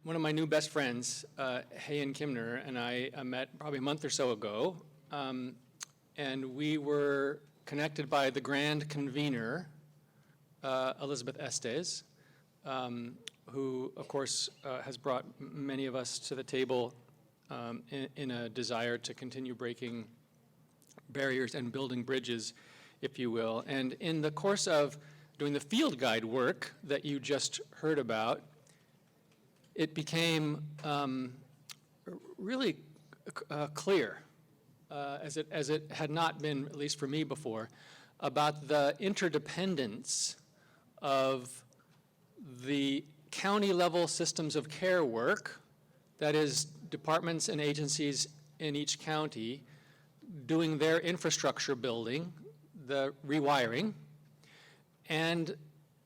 one of my new best friends, Hayin Kimner, and I met probably a month or so ago, and we were connected by the grand convener, Elizabeth Estes, who, of course, has brought many of us to the table in a desire to continue breaking barriers and building bridges, if you will. And in the course of doing the field guide work that you just heard about, it became really clear, as it had not been, at least for me before, about the interdependence of the county-level systems of care work, that is, departments and agencies in each county doing their infrastructure building, the rewiring, and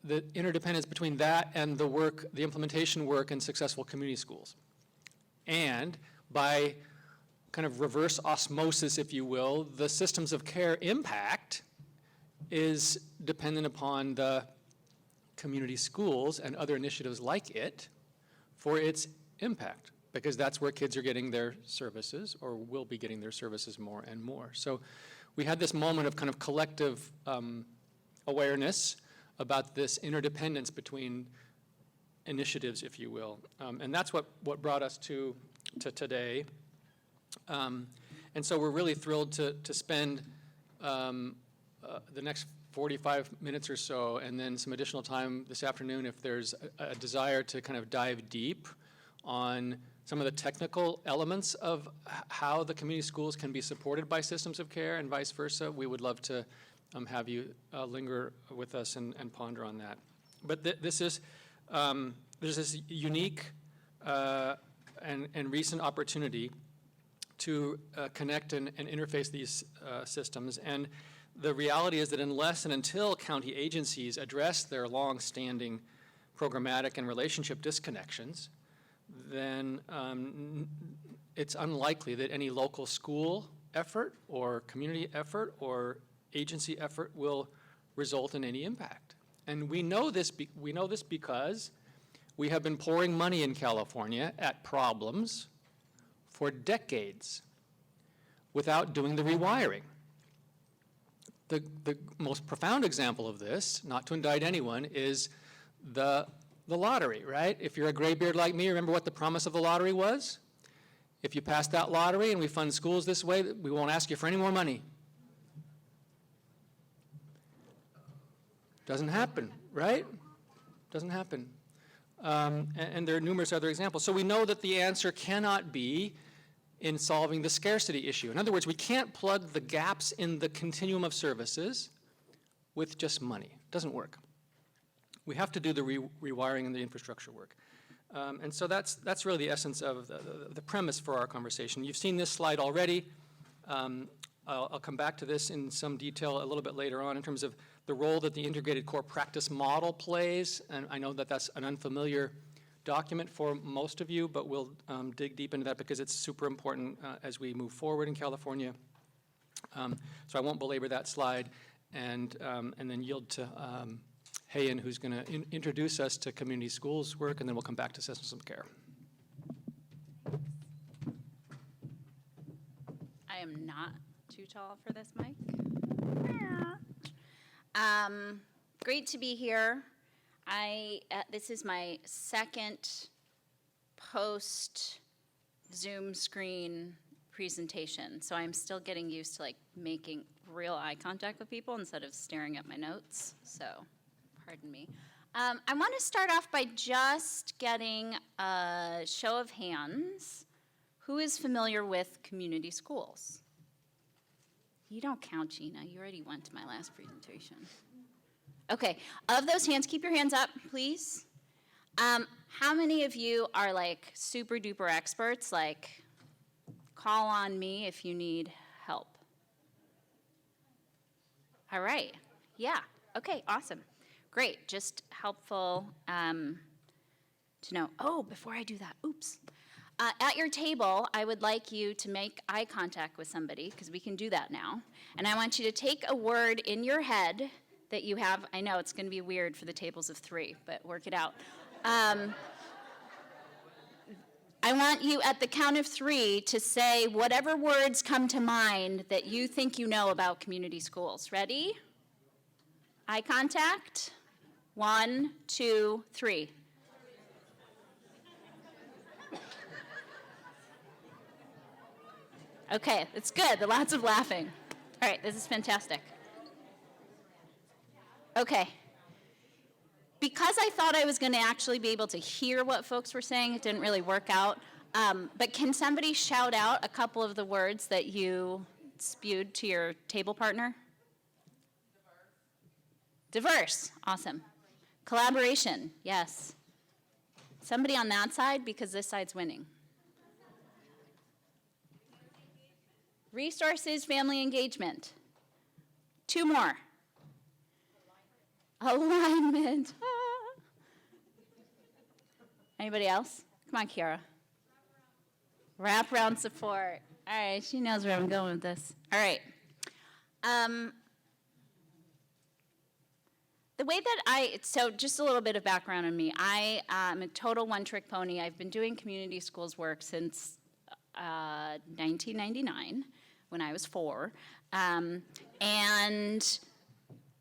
the interdependence between that and the work, the implementation work in successful community schools. And by kind of reverse osmosis, if you will, the systems of care impact is dependent upon the community schools and other initiatives like it for its impact, because that's where kids are getting their services or will be getting their services more and more. So we had this moment of kind of collective awareness about this interdependence between initiatives, if you will. And that's what brought us to today. And so we're really thrilled to spend the next 45 minutes or so, and then some additional time this afternoon if there's a desire to kind of dive deep on some of the technical elements of how the community schools can be supported by systems of care and vice versa. We would love to have you linger with us and ponder on that. But this is, there's this unique and recent opportunity to connect and interface these systems. And the reality is that unless and until county agencies address their long-standing programmatic and relationship disconnections, then it's unlikely that any local school effort or community effort or agency effort will result in any impact. And we know this because we have been pouring money in California at problems for decades without doing the rewiring. The most profound example of this, not to indict anyone, is the lottery, right? If you're a graybeard like me, remember what the promise of the lottery was? If you pass that lottery and we fund schools this way, we won't ask you for any more money. Doesn't happen, right? Doesn't happen. And there are numerous other examples. So we know that the answer cannot be in solving the scarcity issue. In other words, we can't plug the gaps in the continuum of services with just money. It doesn't work. We have to do the rewiring and the infrastructure work. And so that's really the essence of the premise for our conversation. You've seen this slide already. I'll come back to this in some detail a little bit later on in terms of the role that the integrated core practice model plays. And I know that that's an unfamiliar document for most of you, but we'll dig deep into that because it's super important as we move forward in California. So I won't belabor that slide and then yield to Hayin, who's going to introduce us to community schools work, and then we'll come back to systems of care. I am not too tall for this mic. Great to be here. This is my second post Zoom screen presentation, so I'm still getting used to making real eye contact with people instead of staring at my notes, so pardon me. I want to start off by just getting a show of hands. Who is familiar with community schools? You don't count, Gina. You already went to my last presentation. Okay, of those hands, keep your hands up, please. How many of you are super duper experts, call on me if you need help? All right, yeah, okay, awesome. Great, just helpful to know. Oh, before I do that, oops. At your table, I would like you to make eye contact with somebody, because we can do that now. And I want you to take a word in your head that you have. I know it's going to be weird for the tables of three, but work it out. I want you at the count of 3 to say whatever words come to mind that you think you know about community schools. Ready? Eye contact. 1, 2, 3. Okay, that's good. Lots of laughing. All right, this is fantastic. Okay. Because I thought I was going to actually be able to hear what folks were saying, it didn't really work out. But can somebody shout out a couple of the words that you spewed to your table partner? Diverse. Awesome. Collaboration. Yes. Somebody on that side, because this side's winning. Resources, family engagement. 2 more. Alignment. Ah. Anybody else? Come on, Kiara. Wraparound support. All right, she knows where I'm going with this. All right. The way that so just a little bit of background on me. I am a total one-trick pony. I've been doing community schools work since 1999, when I was 4. And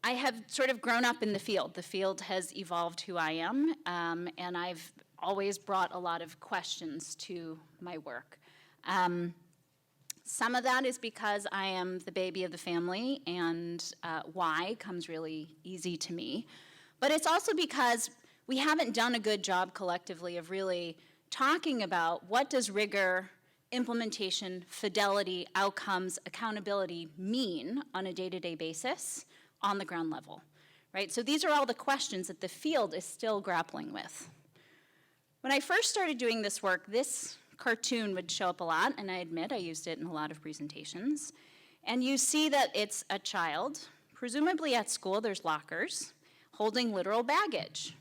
I have sort of grown up in the field. The field has evolved who I am, and I've always brought a lot of questions to my work. Some of that is because I am the baby of the family, and why comes really easy to me. But it's also because we haven't done a good job collectively of really talking about what does rigor, implementation, fidelity, outcomes, accountability mean on a day-to-day basis on the ground level, right? So these are all the questions that the field is still grappling with. When I first started doing this work, this cartoon would show up a lot, and I admit I used it in a lot of presentations. And you see that it's a child, presumably at school, there's lockers, holding literal baggage.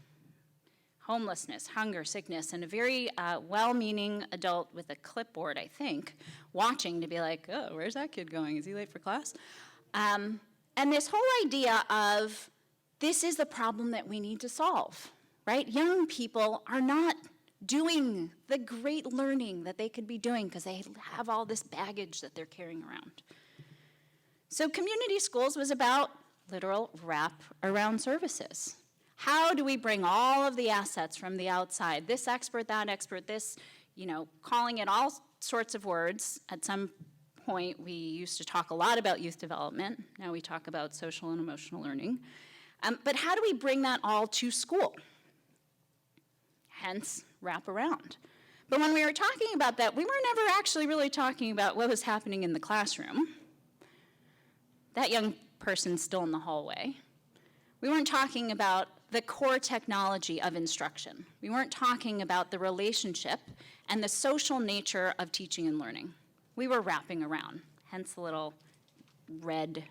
Homelessness, hunger, sickness, and a very well-meaning adult with a clipboard, I think, watching to be like, oh, where's that kid going? Is he late for class? And this whole idea of this is the problem that we need to solve, right? Young people are not doing the great learning that they could be doing because they have all this baggage that they're carrying around. So community schools was about literal wrap-around services. How do we bring all of the assets from the outside, this expert, that expert, this, calling it all sorts of words. At some point, we used to talk a lot about youth development. Now we talk about social and emotional learning. But how do we bring that all to school? Hence, wrap around. But when we were talking about that, we were never actually really talking about what was happening in the classroom. That young person's still in the hallway. We weren't talking about the core technology of instruction. We weren't talking about the relationship and the social nature of teaching and learning. We were wrapping around, hence the little red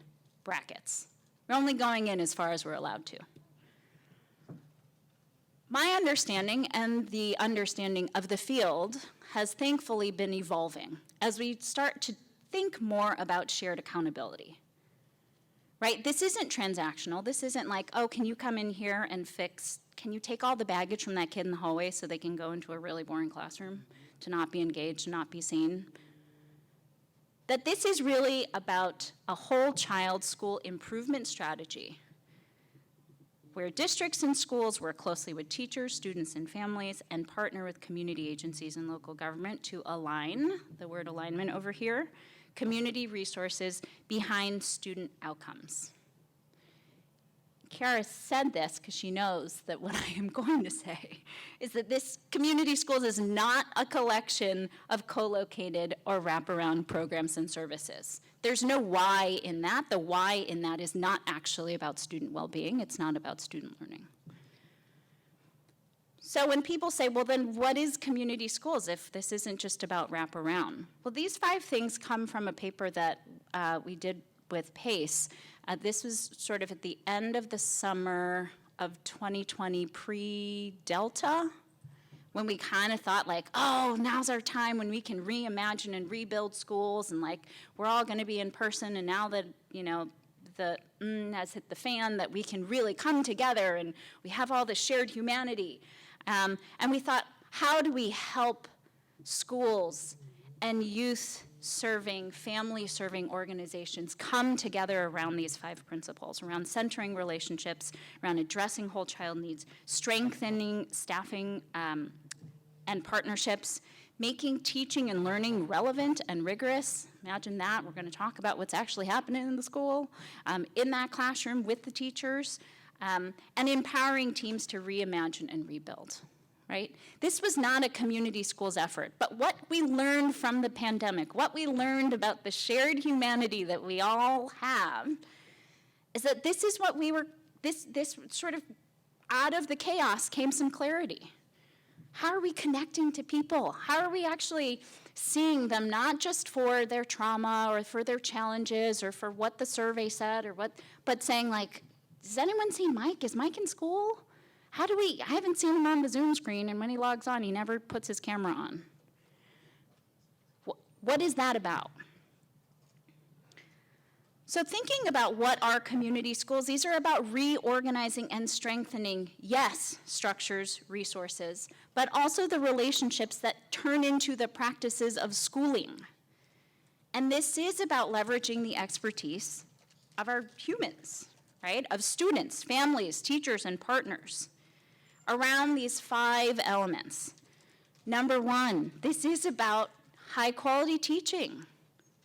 brackets. We're only going in as far as we're allowed to. My understanding and the understanding of the field has thankfully been evolving as we start to think more about shared accountability. Right? This isn't transactional. This isn't like, oh, can you come in here and can you take all the baggage from that kid in the hallway so they can go into a really boring classroom to not be engaged, to not be seen? That this is really about a whole child school improvement strategy where districts and schools work closely with teachers, students, and families and partner with community agencies and local government to align, the word alignment over here, community resources behind student outcomes. Kiara said this because she knows that what I am going to say is that this community schools is not a collection of co-located or wraparound programs and services. There's no why in that. The why in that is not actually about student well-being. It's not about student learning. So when people say, well, then what is community schools if this isn't just about wraparound? Well, these 5 things come from a paper that we did with PACE. This was sort of at the end of the summer of 2020, pre-Delta, when we kind of thought like, oh, now's our time when we can reimagine and rebuild schools, and like we're all going to be in person, and now that, the has hit the fan, that we can really come together and we have all this shared humanity. And we thought, how do we help schools, and youth-serving, family-serving organizations come together around these 5 principles, around centering relationships, around addressing whole child needs, strengthening staffing and partnerships, making teaching and learning relevant and rigorous. Imagine that. We're going to talk about what's actually happening in the school, in that classroom with the teachers, and empowering teams to reimagine and rebuild, right? This was not a community schools effort, but what we learned from the pandemic, what we learned about the shared humanity that we all have, is that this is what we were, this sort of, out of the chaos came some clarity. How are we connecting to people? How are we actually seeing them not just for their trauma or for their challenges or for what the survey said or what, but saying like, does anyone see Mike? Is Mike in school? I haven't seen him on the Zoom screen, and when he logs on, he never puts his camera on. What is that about? So thinking about what are community schools, these are about reorganizing and strengthening, yes, structures, resources, but also the relationships that turn into the practices of schooling. And this is about leveraging the expertise of our humans, right? Of students, families, teachers, and partners around these 5 elements. Number 1, this is about high quality teaching.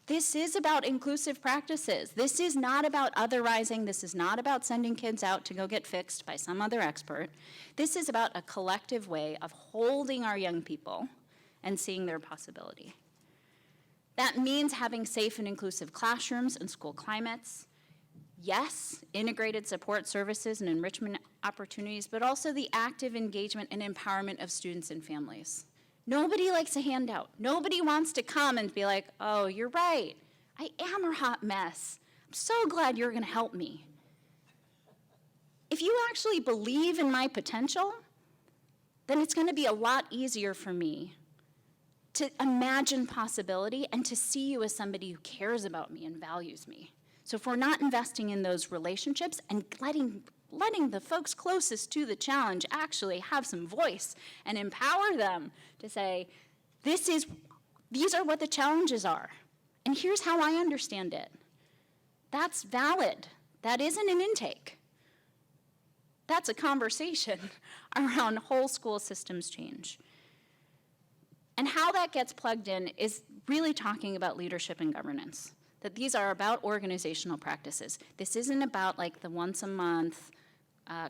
This is about inclusive practices. This is not about otherizing. This is not about sending kids out to go get fixed by some other expert. This is about a collective way of holding our young people and seeing their possibility. That means having safe and inclusive classrooms and school climates. Yes, integrated support services and enrichment opportunities, but also the active engagement and empowerment of students and families. Nobody likes a handout. Nobody wants to come and be like, oh, you're right. I am a hot mess. I'm so glad you're going to help me. If you actually believe in my potential, then it's going to be a lot easier for me to imagine possibility and to see you as somebody who cares about me and values me. So if we're not investing in those relationships and letting the folks closest to the challenge actually have some voice and empower them to say, these are what the challenges are, and here's how I understand it. That's valid. That isn't an intake. That's a conversation around whole school systems change. And how that gets plugged in is really talking about leadership and governance, that these are about organizational practices. This isn't about like the once a month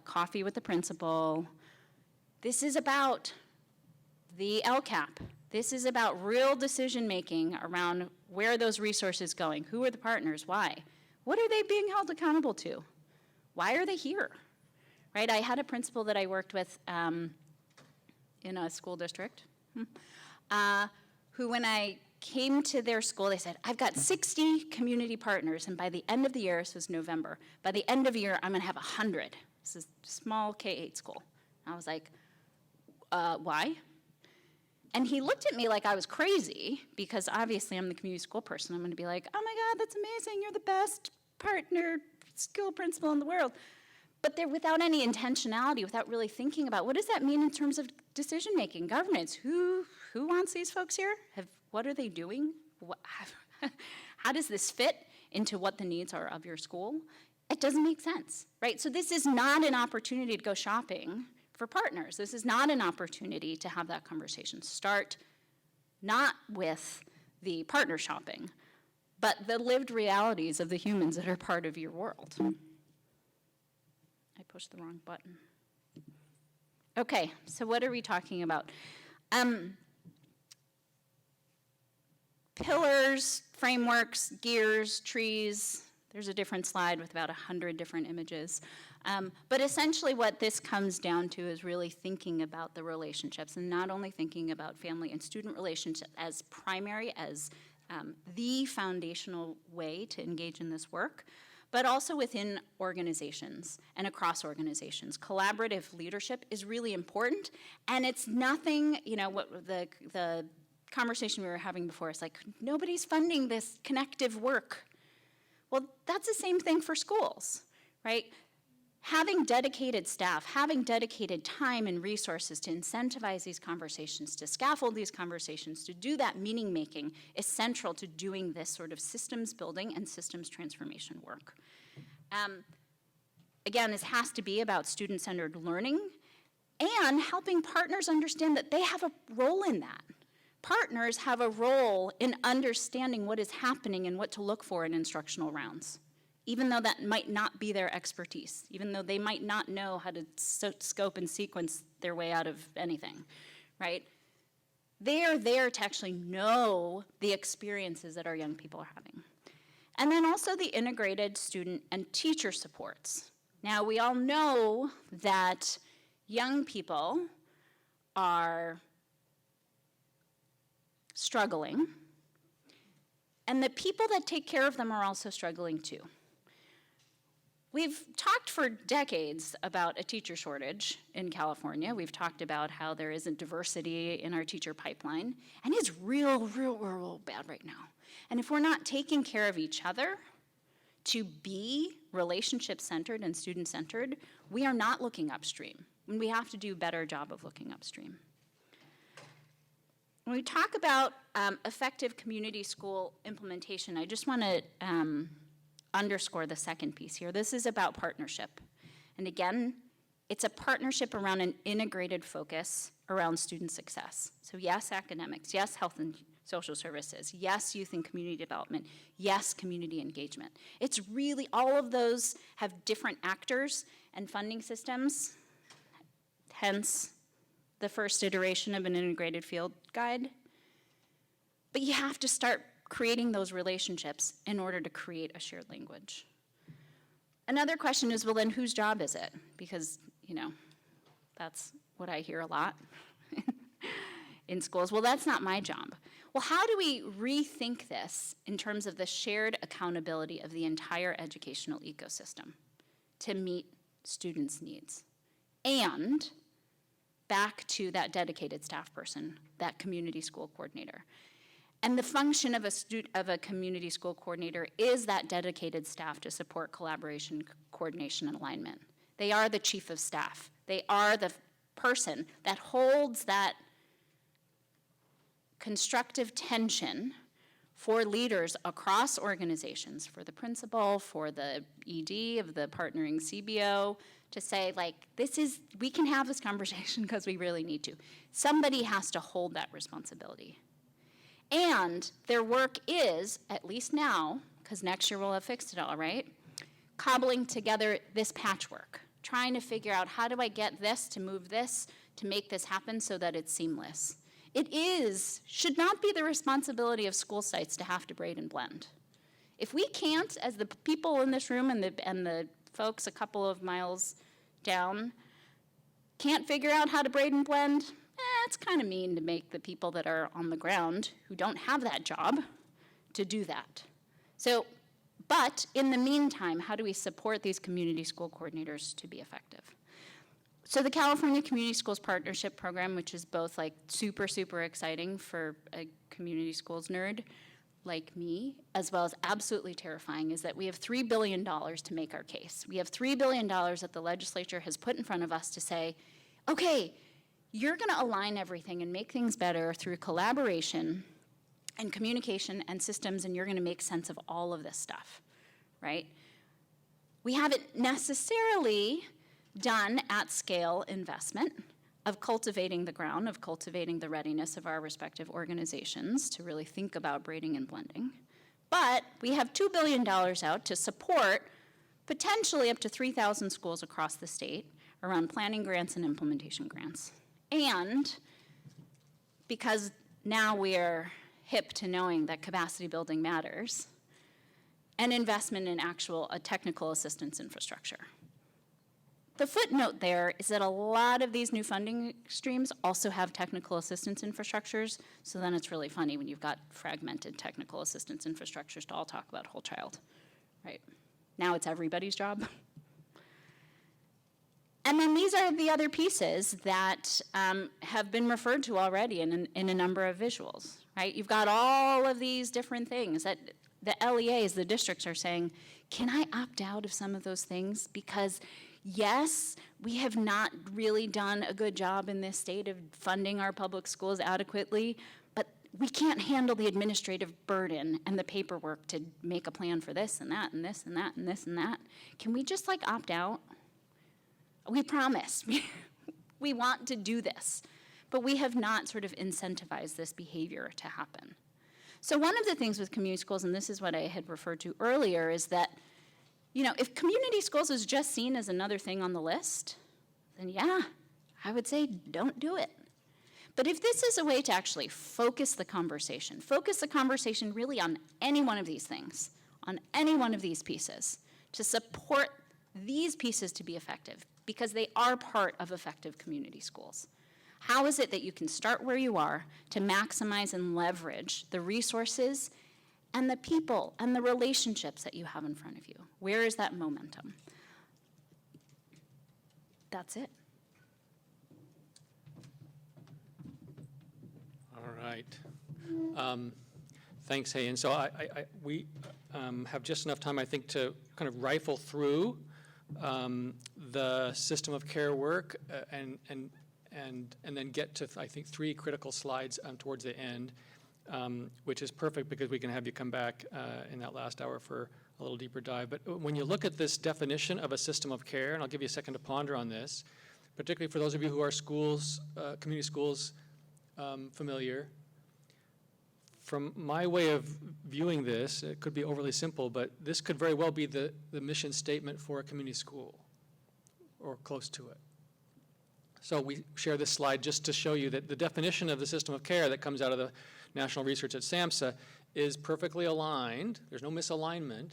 coffee with the principal. This is about the LCAP. This is about real decision making around where are those resources going? Who are the partners? Why? What are they being held accountable to? Why are they here? Right? I had a principal that I worked with in a school district who, when I came to their school, they said, I've got 60 community partners, and by the end of the year, this was November, by the end of the year, I'm gonna have 100. This is a small K-8 school. I was like, why? And he looked at me like I was crazy, because obviously I'm the community school person. I'm gonna be like, oh my God, that's amazing, you're the best partner school principal in the world. But they're without any intentionality, without really thinking about what does that mean in terms of decision-making, governance? Who wants these folks here? What are they doing? How does this fit into what the needs are of your school? It doesn't make sense, right? So this is not an opportunity to go shopping for partners. This is not an opportunity to have that conversation. Start not with the partner shopping, but the lived realities of the humans that are part of your world. I pushed the wrong button. Okay, so what are we talking about? Pillars, frameworks, gears, trees. There's a different slide with about 100 different images. But essentially what this comes down to is really thinking about the relationships, and not only thinking about family and student relationships as primary, as the foundational way to engage in this work, but also within organizations and across organizations. Collaborative leadership is really important, and it's nothing, what the conversation we were having before is like, nobody's funding this connective work. Well, that's the same thing for schools, right? having dedicated staff, having dedicated time and resources to incentivize these conversations, to scaffold these conversations, to do that meaning making is central to doing this sort of systems building and systems transformation work. Again, this has to be about student-centered learning and helping partners understand that they have a role in that. Partners have a role in understanding what is happening and what to look for in instructional rounds, even though that might not be their expertise, even though they might not know how to scope and sequence their way out of anything, right? They are there to actually know the experiences that our young people are having. And then also the integrated student and teacher supports. Now, we all know that young people are struggling, and the people that take care of them are also struggling too. We've talked for decades about a teacher shortage in California. We've talked about how there isn't diversity in our teacher pipeline, and it's real bad right now. And if we're not taking care of each other to be relationship-centered and student-centered, we are not looking upstream, and we have to do a better job of looking upstream. When we talk about effective community school implementation, I just want to underscore the second piece here. This is about partnership. And again, it's a partnership around an integrated focus around student success. So yes, academics, yes, health and social services, yes, youth and community development, yes, community engagement. It's really, all of those have different actors and funding systems, hence the first iteration of an integrated field guide. But you have to start creating those relationships in order to create a shared language. Another question is, well, then whose job is it? Because, you know, that's what I hear a lot in schools. Well, that's not my job. Well, how do we rethink this in terms of the shared accountability of the entire educational ecosystem to meet students' needs? And back to that dedicated staff person, that community school coordinator. And the function of a community school coordinator is that dedicated staff to support collaboration, coordination, and alignment. They are the chief of staff. They are the person that holds that constructive tension for leaders across organizations, for the principal, for the ED of the partnering CBO, to say, like, we can have this conversation because we really need to. Somebody has to hold that responsibility. And their work is, at least now, because next year we'll have fixed it all, right? Cobbling together this patchwork, trying to figure out how do I get this to move this to make this happen so that it's seamless. Should not be the responsibility of school sites to have to braid and blend. If we can't, as the people in this room and the folks a couple of miles down can't figure out how to braid and blend, it's kind of mean to make the people that are on the ground who don't have that job to do that. So, but in the meantime, how do we support these community school coordinators to be effective? So the California Community Schools Partnership Program, which is both like super, super exciting for a community schools nerd like me, as well as absolutely terrifying, is that we have $3 billion to make our case. We have $3 billion that the legislature has put in front of us to say, okay, you're gonna align everything and make things better through collaboration and communication and systems, and you're gonna make sense of all of this stuff, right? We haven't necessarily done at-scale investment of cultivating the ground, of cultivating the readiness of our respective organizations to really think about braiding and blending. But we have $2 billion out to support potentially up to 3,000 schools across the state around planning grants and implementation grants. And because now we're hip to knowing that capacity building matters, an investment in actual technical assistance infrastructure. The footnote there is that a lot of these new funding streams also have technical assistance infrastructures, so then it's really funny when you've got fragmented technical assistance infrastructures to all talk about whole child, right? Now it's everybody's job. And then these are the other pieces that have been referred to already in a number of visuals, right? You've got all of these different things that the LEAs, the districts, are saying, can I opt out of some of those things? Because Yes, we have not really done a good job in this state of funding our public schools adequately, but we can't handle the administrative burden and the paperwork to make a plan for this and that and this and that and this and that. Can we just like opt out? We promise. We want to do this, but we have not sort of incentivized this behavior to happen. So one of the things with community schools, and this is what I had referred to earlier, is that, you know, if community schools is just seen as another thing on the list, then yeah, I would say don't do it. But if this is a way to actually focus the conversation really on any one of these things, on any one of these pieces, to support these pieces to be effective, because they are part of effective community schools. How is it that you can start where you are to maximize and leverage the resources and the people and the relationships that you have in front of you? Where is that momentum? That's it. All right. Thanks, Hayin. So we have just enough time, I think, to kind of rifle through the system of care work and then get to, I think, 3 critical slides towards the end, which is perfect because we can have you come back in that last hour for a little deeper dive. But when you look at this definition of a system of care, and I'll give you a second to ponder on this, particularly for those of you who are schools, community schools familiar, from my way of viewing this, it could be overly simple, but this could very well be the mission statement for a community school or close to it. So we share this slide just to show you that the definition of the system of care that comes out of the national research at SAMHSA is perfectly aligned, there's no misalignment,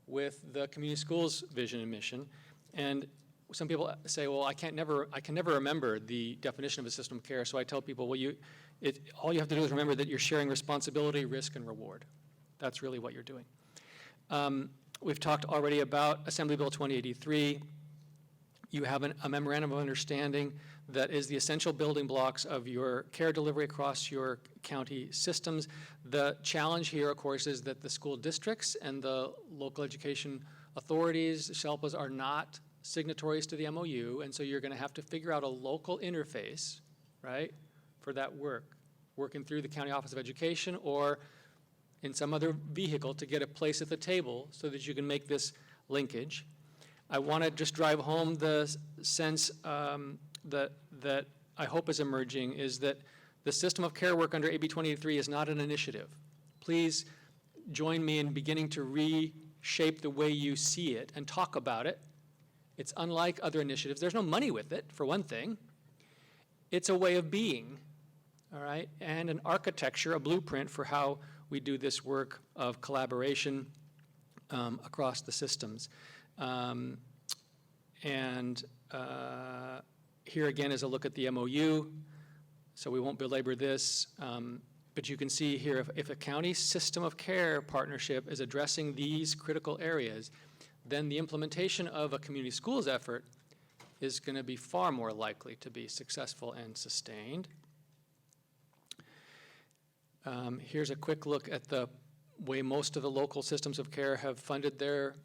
with the community schools vision and mission. And some people say, well, I can never remember the definition of a system of care, so I tell people, well, all you have to do is remember that you're sharing responsibility, risk, and reward. That's really what you're doing. We've talked already about Assembly Bill 2083. You have a memorandum of understanding that is the essential building blocks of your care delivery across your county systems. The challenge here, of course, is that the school districts and the local education authorities, SHELPAs, are not signatories to the MOU, and so you're going to have to figure out a local interface, right, for that work, working through the County Office of Education or in some other vehicle to get a place at the table so that you can make this linkage. I want to just drive home the sense that I hope is emerging is that the system of care work under AB 2083 is not an initiative. Please join me in beginning to reshape the way you see it and talk about it. It's unlike other initiatives. There's no money with it, for one thing. It's a way of being, all right, and an architecture, a blueprint for how we do this work of collaboration across the systems. Here again is a look at the MOU, so we won't belabor this, but you can see here if a county system of care partnership is addressing these critical areas, then the implementation of a community schools effort is going to be far more likely to be successful and sustained. Here's a quick look at the way most of the local systems of care have funded their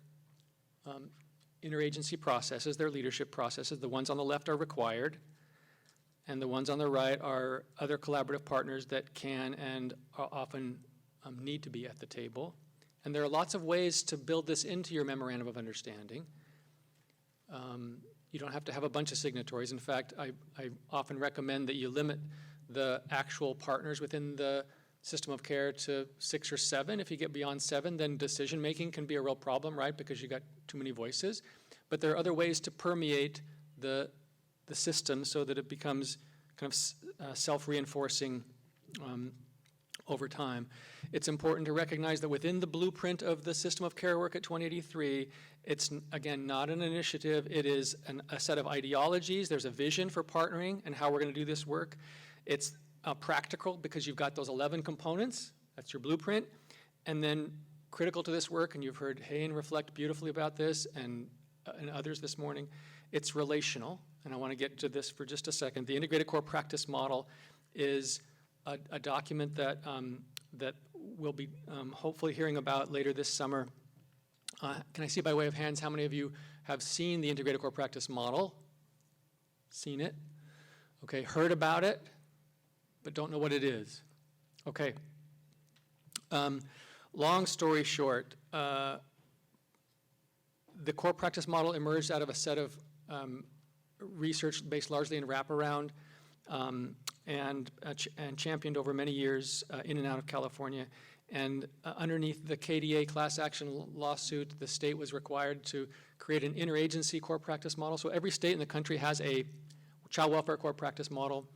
interagency processes, their leadership processes. The ones on the left are required, and the ones on the right are other collaborative partners that can and often need to be at the table. And there are lots of ways to build this into your memorandum of understanding. You don't have to have a bunch of signatories. In fact, I often recommend that you limit the actual partners within the system of care to 6 or 7. If you get beyond 7, then decision-making can be a real problem, right, because you got too many voices. But there are other ways to permeate the system so that it becomes kind of self-reinforcing over time. It's important to recognize that within the blueprint of the system of care work at 2083, it's, again, not an initiative. It is a set of ideologies. There's a vision for partnering and how we're going to do this work. It's practical because you've got those 11 components. That's your blueprint. And then critical to this work, and you've heard Hayin reflect beautifully about this and others this morning, it's relational. And I want to get to this for just a second. The Integrated Core Practice Model is a document that we'll be hopefully hearing about later this summer. Can I see by way of hands how many of you have seen the integrated core practice model, seen it, okay, heard about it, but don't know what it is. Okay. Long story short, the core practice model emerged out of a set of research based largely in wraparound and championed over many years in and out of California. And underneath the KDA class action lawsuit, the state was required to create an interagency core practice model. So every state in the country has a child welfare core practice model.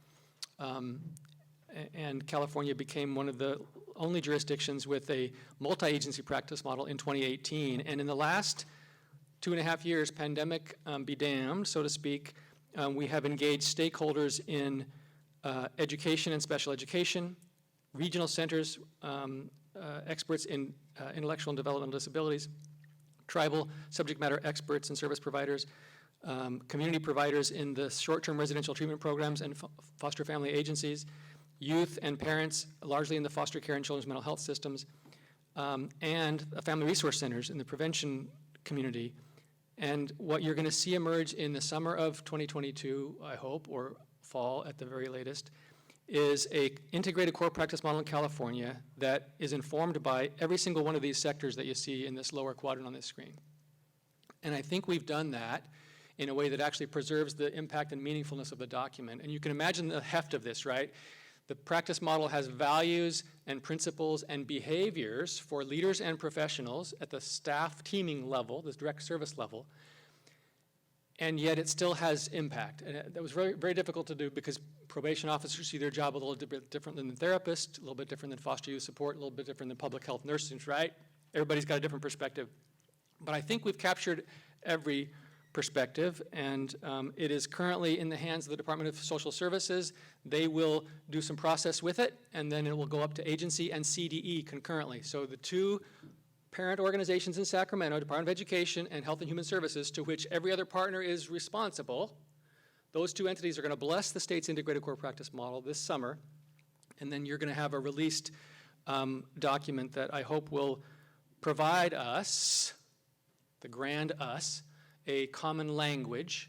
And California became one of the only jurisdictions with a multi-agency practice model in 2018. And in the last 2.5 years, pandemic be damned, so to speak, we have engaged stakeholders in education and special education, regional centers, experts in intellectual and developmental disabilities, tribal subject matter experts and service providers, community providers in the short-term residential treatment programs and foster family agencies, youth and parents, largely in the foster care and children's mental health systems, and family resource centers in the prevention community. And what you're going to see emerge in the summer of 2022, I hope, or fall at the very latest, is a integrated core practice model in California that is informed by every single one of these sectors that you see in this lower quadrant on this screen. And I think we've done that in a way that actually preserves the impact and meaningfulness of the document. And you can imagine the heft of this, right? The practice model has values and principles and behaviors for leaders and professionals at the staff teaming level, this direct service level, and yet it still has impact. And that was very, very difficult to do because probation officers see their job a little bit different than therapists, a little bit different than foster youth support, a little bit different than public health nurses, right? Everybody's got a different perspective. But I think we've captured every perspective, and it is currently in the hands of the Department of Social Services. They will do some process with it, and then it will go up to agency and CDE concurrently. So the two parent organizations in Sacramento, Department of Education and Health and Human Services, to which every other partner is responsible, those two entities are going to bless the state's integrated core practice model this summer, and then you're going to have a released document that I hope will provide us, the grand us, a common language,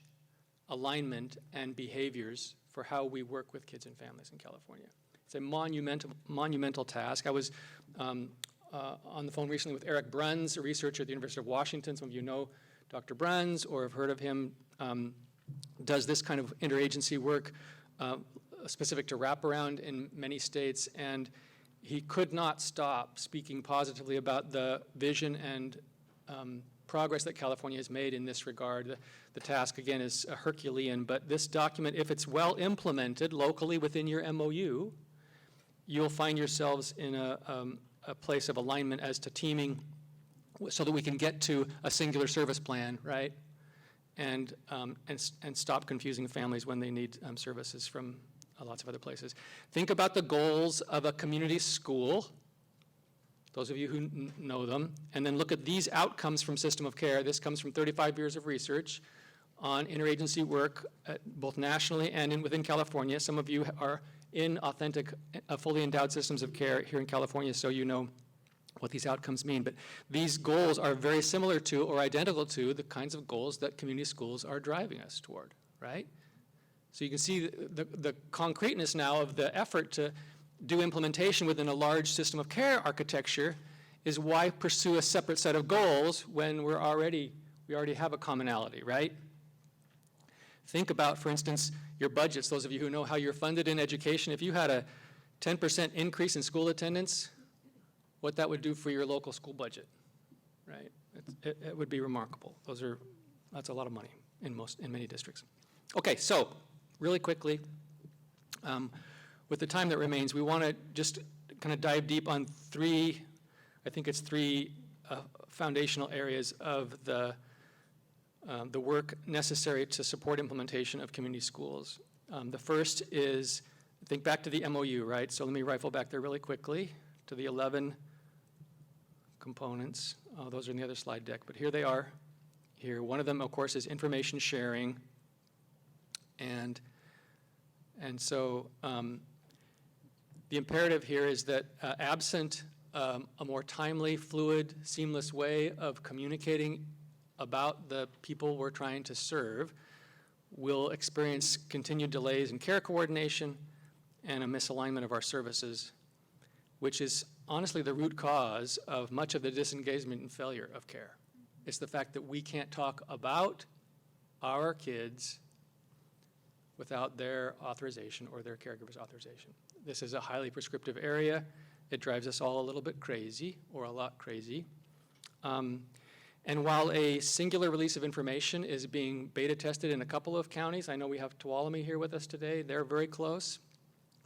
alignment, and behaviors for how we work with kids and families in California. It's a monumental task. I was on the phone recently with Eric Bruns, a researcher at the University of Washington. Some of you know Dr. Bruns or have heard of him. Does this kind of interagency work specific to wraparound in many states, and he could not stop speaking positively about the vision and progress that California has made in this regard. The task, again, is Herculean, but this document, if it's well implemented locally within your MOU, you'll find yourselves in a place of alignment as to teaming so that we can get to a singular service plan, right? And stop confusing families when they need services from lots of other places. Think about the goals of a community school, those of you who know them, and then look at these outcomes from system of care. This comes from 35 years of research on interagency work, both nationally and within California. Some of you are in authentic, fully endowed systems of care here in California, so you know what these outcomes mean. But these goals are very similar to or identical to the kinds of goals that community schools are driving us toward, right? So you can see the concreteness now of the effort to do implementation within a large system of care architecture is why pursue a separate set of goals when we already have a commonality, right? Think about, for instance, your budgets. Those of you who know how you're funded in education, if you had a 10% increase in school attendance, what that would do for your local school budget, right? It would be remarkable. That's a lot of money in many districts. Okay, so really quickly, with the time that remains, we want to just kind of dive deep on three foundational areas of the work necessary to support implementation of community schools. The first is, think back to the MOU, right? So let me rifle back there really quickly to the 11 components. Those are in the other slide deck, but here they are. Here, one of them, of course, is information sharing. And so the imperative here is that absent a more timely, fluid, seamless way of communicating about the people we're trying to serve, we'll experience continued delays in care coordination and a misalignment of our services, which is honestly the root cause of much of the disengagement and failure of care. It's the fact that we can't talk about our kids without their authorization or their caregiver's authorization. This is a highly prescriptive area. It drives us all a little bit crazy, or a lot crazy. And while a singular release of information is being beta tested in a couple of counties, I know we have Tuolumne here with us today. They're very close.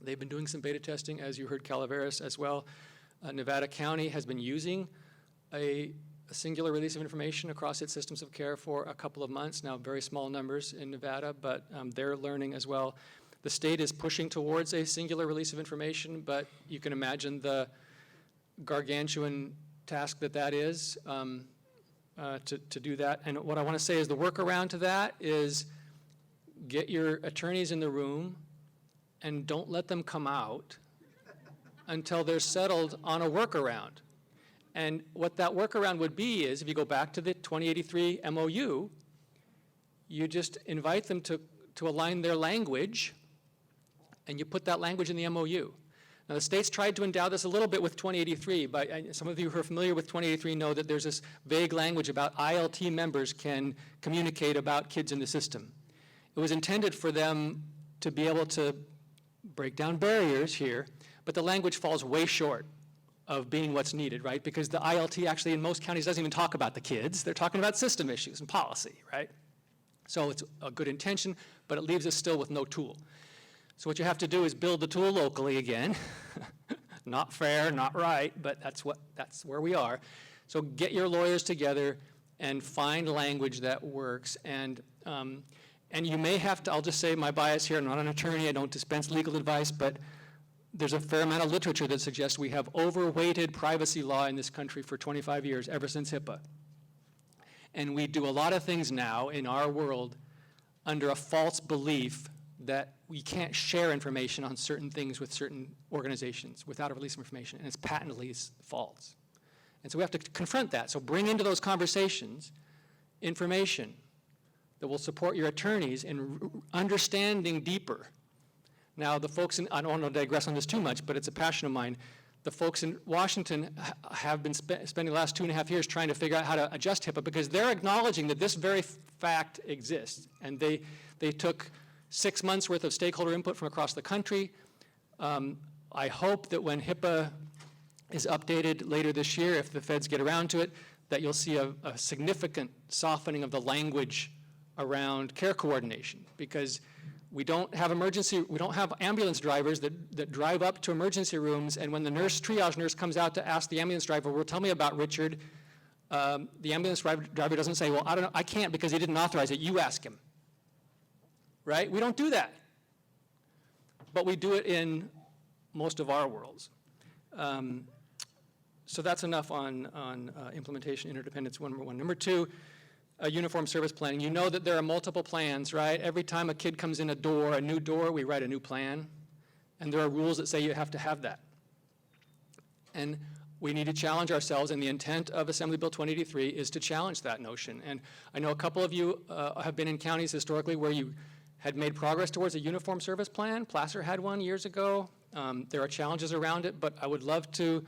They've been doing some beta testing, as you heard Calaveras as well. Nevada County has been using a singular release of information across its systems of care for a couple of months now, very small numbers in Nevada, but they're learning as well. The state is pushing towards a singular release of information, but you can imagine the gargantuan task that is to do that. And what I want to say is the workaround to that is get your attorneys in the room and don't let them come out until they're settled on a workaround. And what that workaround would be is, if you go back to the 2083 MOU, you just invite them to align their language, and you put that language in the MOU. Now, the state's tried to endow this a little bit with 2083, but some of you who are familiar with 2083 know that there's this vague language about ILT members can communicate about kids in the system. It was intended for them to be able to break down barriers here, but the language falls way short of being what's needed, right? Because the ILT actually in most counties doesn't even talk about the kids. They're talking about system issues and policy, right? So it's a good intention, but it leaves us still with no tool. So what you have to do is build the tool locally again. Not fair, not right, but that's where we are. So get your lawyers together and find language that works. And you may have to, I'll just say my bias here, I'm not an attorney, I don't dispense legal advice, but there's a fair amount of literature that suggests we have overweighted privacy law in this country for 25 years, ever since HIPAA. And we do a lot of things now in our world under a false belief that we can't share information on certain things with certain organizations without a release of information, and it's patently false. And so we have to confront that. So bring into those conversations information that will support your attorneys in understanding deeper. Now, the folks in, I don't want to digress on this too much, but it's a passion of mine. The folks in Washington have been spending the last 2.5 years trying to figure out how to adjust HIPAA, because they're acknowledging that this very fact exists. And they took 6 months worth of stakeholder input from across the country. I hope that when HIPAA is updated later this year, if the feds get around to it, that you'll see a significant softening of the language around care coordination, because we don't have ambulance drivers that drive up to emergency rooms, and when the triage nurse comes out to ask the ambulance driver, well, tell me about Richard, the ambulance driver doesn't say, well, I don't know, I can't because he didn't authorize it, you ask him. Right? We don't do that. But we do it in most of our worlds. So that's enough on implementation interdependence, number one. Number two, uniform service planning. You know that there are multiple plans, right? Every time a kid comes in a new door, we write a new plan. And there are rules that say you have to have that. And we need to challenge ourselves, and the intent of Assembly Bill 2083 is to challenge that notion. And I know a couple of you have been in counties historically where you had made progress towards a uniform service plan. Placer had one years ago. There are challenges around it, but I would love to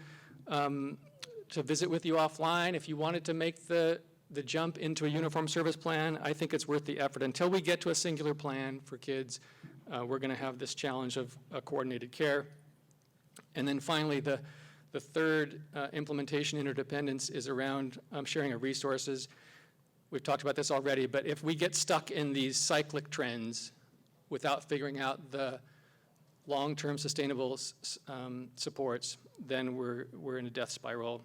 visit with you offline. If you wanted to make the jump into a uniform service plan, I think it's worth the effort. Until we get to a singular plan for kids, we're going to have this challenge of coordinated care. And then finally, the third implementation interdependence is around sharing of resources. We've talked about this already, but if we get stuck in these cyclic trends without figuring out the long-term sustainable supports, then we're in a death spiral.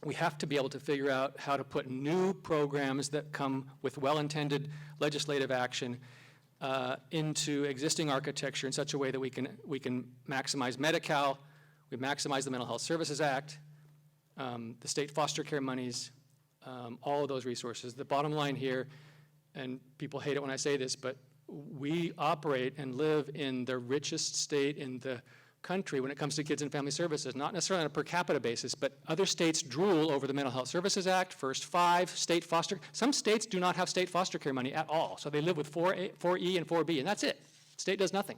We have to be able to figure out how to put new programs that come with well-intended legislative action into existing architecture in such a way that we can maximize Medi-Cal, we maximize the Mental Health Services Act, the state foster care monies, all of those resources. The bottom line here, and people hate it when I say this, but we operate and live in the richest state in the country when it comes to kids and family services, not necessarily on a per capita basis, but other states drool over the Mental Health Services Act, First 5, state foster. Some states do not have state foster care money at all, so they live with 4E and 4B, and that's it. State does nothing.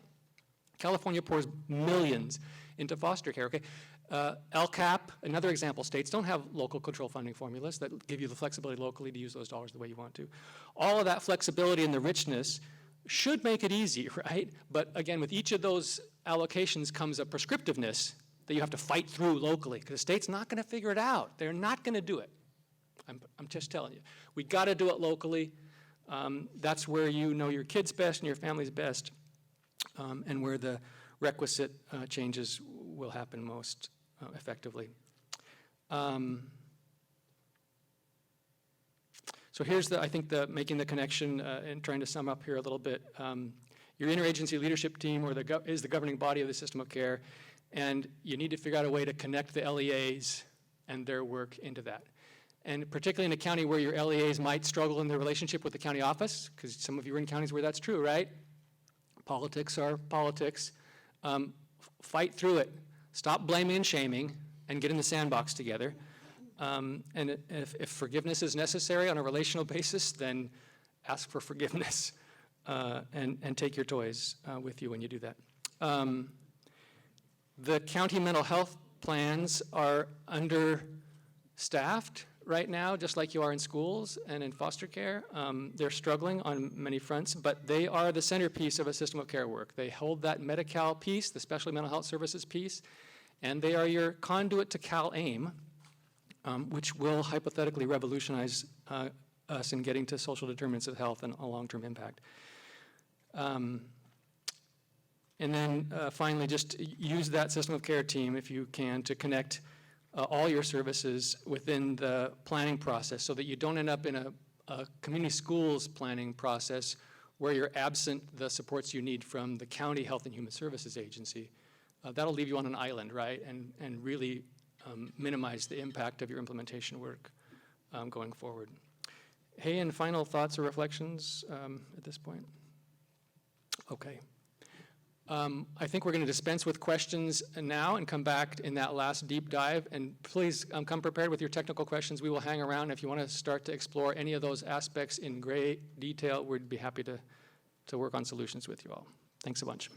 California pours millions into foster care, okay? LCAP, another example, states don't have local control funding formulas that give you the flexibility locally to use those dollars the way you want to. All of that flexibility and the richness should make it easy, right? But again, with each of those allocations comes a prescriptiveness that you have to fight through locally, because the state's not going to figure it out. They're not going to do it. I'm just telling you. We got to do it locally. That's where you know your kids best and your family's best, and where the requisite changes will happen most effectively. So here's I think making the connection and trying to sum up here a little bit. Your interagency leadership team is the governing body of the system of care, and you need to figure out a way to connect the LEAs and their work into that. And particularly in a county where your LEAs might struggle in their relationship with the county office, because some of you are in counties where that's true, right? Politics are politics. Fight through it. Stop blaming and shaming, and get in the sandbox together. And if forgiveness is necessary on a relational basis, then ask for forgiveness and take your toys with you when you do that. The county mental health plans are understaffed right now, just like you are in schools and in foster care. They're struggling on many fronts, but they are the centerpiece of a system of care work. They hold that Medi-Cal piece, the specialty mental health services piece, and they are your conduit to CalAIM, which will hypothetically revolutionize us in getting to social determinants of health and a long-term impact. And then finally, just use that system of care team, if you can, to connect all your services within the planning process so that you don't end up in a community schools planning process where you're absent the supports you need from the county health and human services agency. That'll leave you on an island, right, and really minimize the impact of your implementation work going forward. Hayin, final thoughts or reflections at this point? Okay. I think we're going to dispense with questions now and come back in that last deep dive. And please come prepared with your technical questions. We will hang around. If you want to start to explore any of those aspects in great detail, we'd be happy to work on solutions with you all. Thanks a bunch.